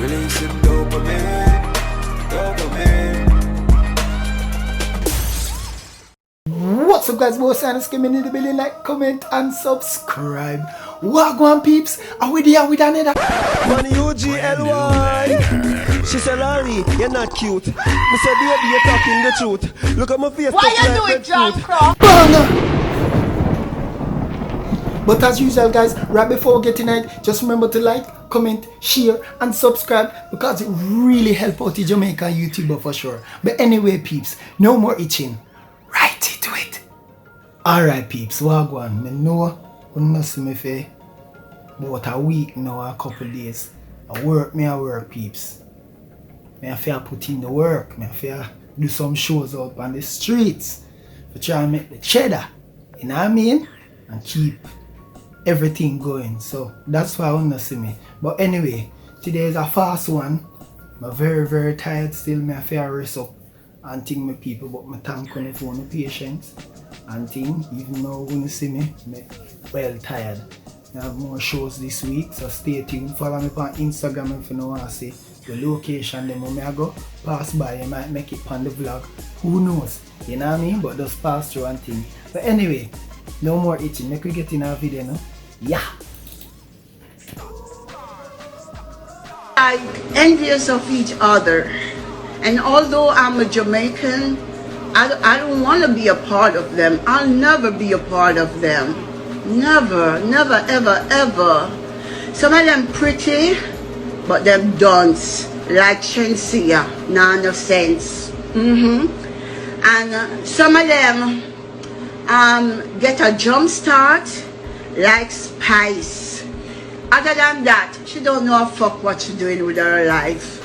Releasing dopamine, dopamine. What's up, guys? More Sinus coming in the building. Like, comment, and subscribe. Wagwan peeps, are we there with another? Money UGLY. She said, Larry, you're not cute. I said, baby, you're talking the truth. Look at my face. Why you do it, John Cross? But as usual, guys, right before getting it, just remember to like, comment, share, and subscribe because it really helps out the Jamaican YouTuber for sure. But anyway, peeps, no more itching. Right into it. Alright, peeps, wagwan. I know you not see me for about a week now, a couple days. I work, peeps. I have to put in the work. I have to do some shows out on the streets to try and make the cheddar. You know what I mean? And keep everything going. So that's why you not see me. But anyway, today is a fast one. I'm very tired still. I have to rest up and think my people, but my thank you for the patience and thing. Even though when you see me, I'm well tired. I have more shows this week, so stay tuned. Follow me on Instagram if you know what I say. The location them when I go pass by, you might make it on the vlog. Who knows? You know what I mean? But just pass through and thing. But anyway, no more itching. Make we get in our video now. Yeah. Like envious of each other. And although I'm a Jamaican, I don't want to be a part of them. I'll never be a part of them. Never, ever. Some of them pretty, but them dunce. Like Shensia, no sense. And some of them get a jump start like Spice. Other than that, she don't know a fuck what she's doing with her life.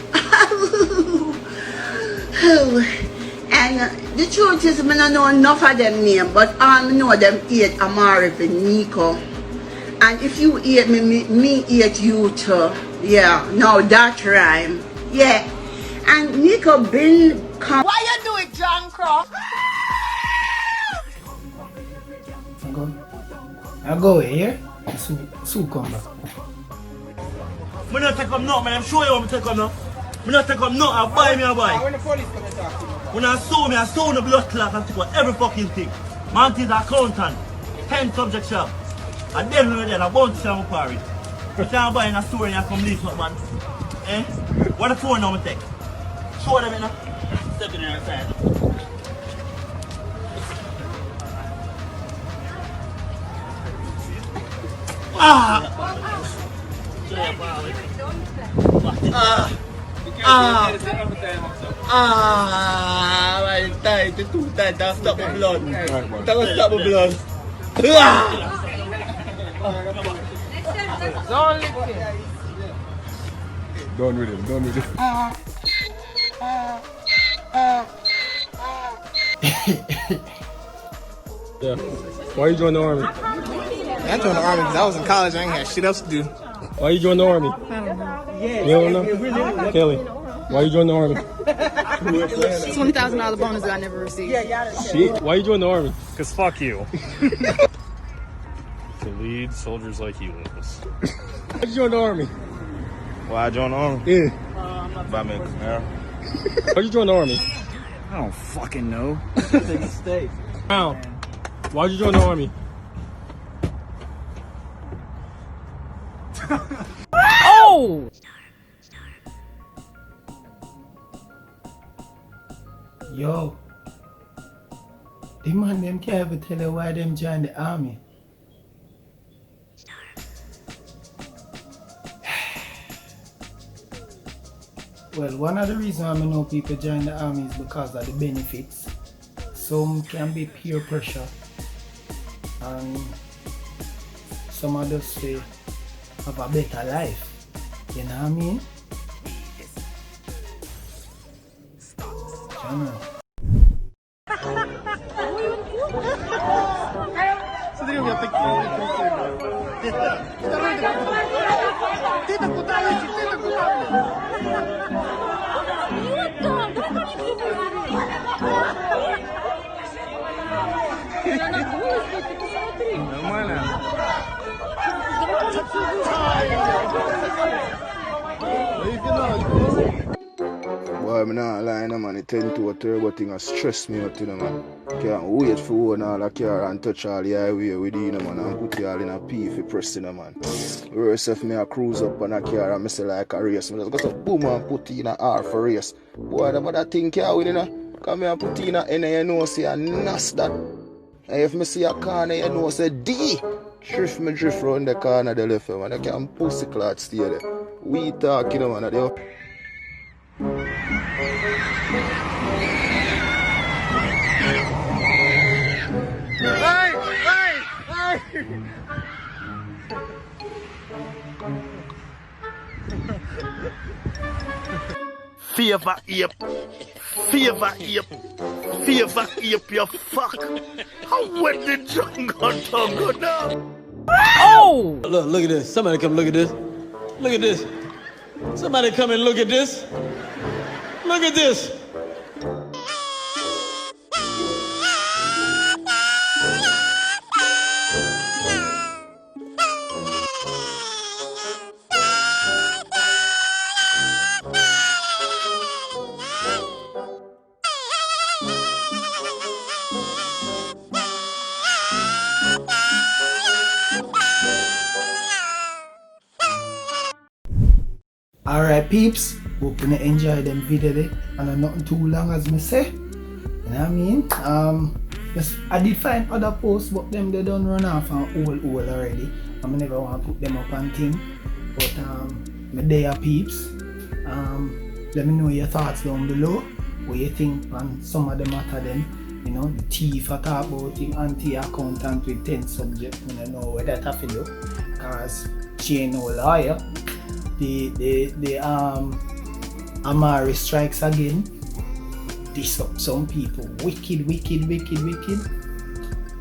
And the truth is, I don't know enough of them names, but I know them hate Amari and Nico. And if you hate me hate you too. Yeah, now that rhyme. Yeah. And Nico been come. Why you do it, John Cross? I go here. So come back. I'm not take up nothing, man. I'm sure you want me to take up nothing. I'm not take up nothing. I'll buy me a buy. When the police come and talk to you? When I sue the blood clot and take out every fucking thing. Man is accountant. 10 subject shop. And then we there, I won't see my party. You can't buy in a store and you come leave up, man. Eh? What the phone now, take? Show them, you know. Step in there outside. My tight, too tight, that'll stop my blood. That'll stop my blood. Done with him. Yeah. Why you join the army? I joined the army because I was in college. I ain't had shit else to do. Why you join the army? You don't know? Kelly, why you join the army? $20,000 bonus that I never received. Shit. Why you join the army? Cause fuck you. To lead soldiers like you, Lucas. Why you join the army? Why I joined the army? Yeah. Buy me a Camaro. Why you join the army? I don't fucking know. How? Why'd you join the army? Oh! Yo, the man them can't ever tell you why them join the army. Well, one of the reasons I know people join the army is because of the benefits. Some can be peer pressure, and some others say have a better life. You know what I mean? I know. Нормально. boy, I'm not lying, man. It tend to a terrible thing and stress me out, you know, man. Can't wait for one all the car and touch all the highway with you, man, and put you all in a pee if you press, you know, man. Worse if me a cruise up on a car and I say like a race. I just got to boom and put in a R for race. Boy, the mother thing can't win, you know. Come here and put in a N, you know, say a NAS that. And if me see a corner, you know, say D. Drift round the corner, the left, man. I can't pussy clot stay there. We talk, you know, man. Favor ape, you fuck. How wet the jungle go now? Oh! Look at this. Somebody come look at this. Look at this. Somebody come and look at this. Look at this. Alright peeps, hope you enjoy them video there and nothing too long as me say. You know what I mean? I did find other posts but them they don't run off and old already. I never want to put them up on thing. But me there peeps. Let me know your thoughts down below. What you think on some of the matter them. You know, the Tief I talk about him anti-accountant with 10 subjects. I don't know what that have to do. Because she ain't no lawyer. The Amari strikes again. Diss up some people. Wicked.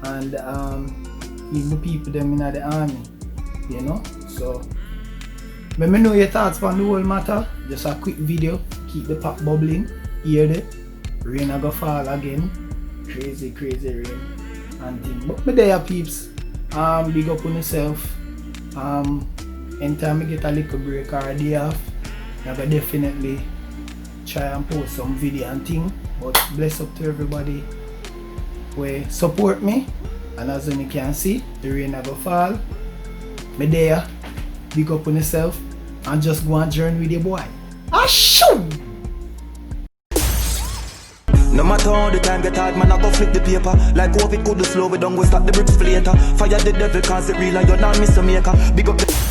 And even the people them in the army. You know? So let me know your thoughts on the whole matter. Just a quick video. Keep the pot bubbling. Hear the rain a go fall again. Crazy rain and thing. But me there peeps. Big up on yourself. Anytime I get a little break or a day off, I will definitely try and post some video and thing. But bless up to everybody who support me. And as you can see, the rain will fall. Me there, big up on yourself and just go and journey with your boy. Ashoo! No matter how the time get hard, man, I go flip the paper. Like COVID could slow, we don't go stop the bricks for later. Fire the devil cause it real and you're not Mr. Maker. Big up the